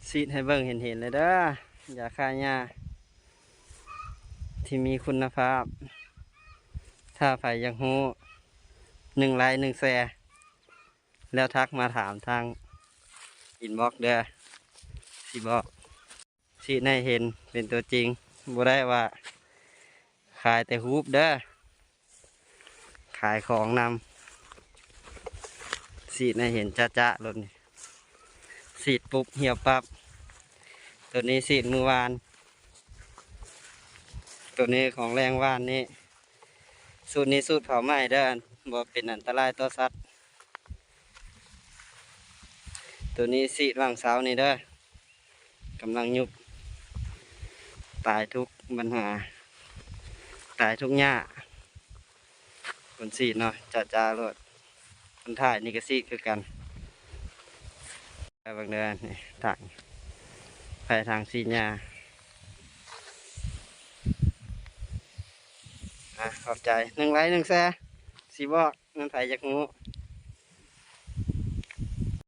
ซีดให้เบิ่งเห็นเลยเด้อยาฆ่าหญ้าที่มีคุณภาพถ้าใครอยากรู้1 ไลค์ 1 แชร์แล้วทักมาถามทางอินบ็อกซ์เด้อสิบอกซีดให้เห็นเป็นตัวจริงบ่ได้ว่าขายแต่ฮูปเด้อขายของนำซีดให้เห็นจ้าๆรถนี่ซีดปุ๊บเหี่ยวปั๊บตัวนี้ซีดมือวานตัวนี้ของแรงว่านนี่สูตรนี้สูตรเผาไหม้เด้อบ่เป็นอันตรายต่อสัตว์ตัวนี้ซีดวางเสานี่เด้อกำลังยุบตายทุกปัญหาตายทุกหญ้าคนซีดเนาะจ้าๆรถคนถ่ายนี่ก็ซีดคือกันไปบางเดือนนี่ทางไปทางซีดหญ้าขอบใจ1 ไลค์ 1 แชร์สิบอกนั่นไผอยากรู้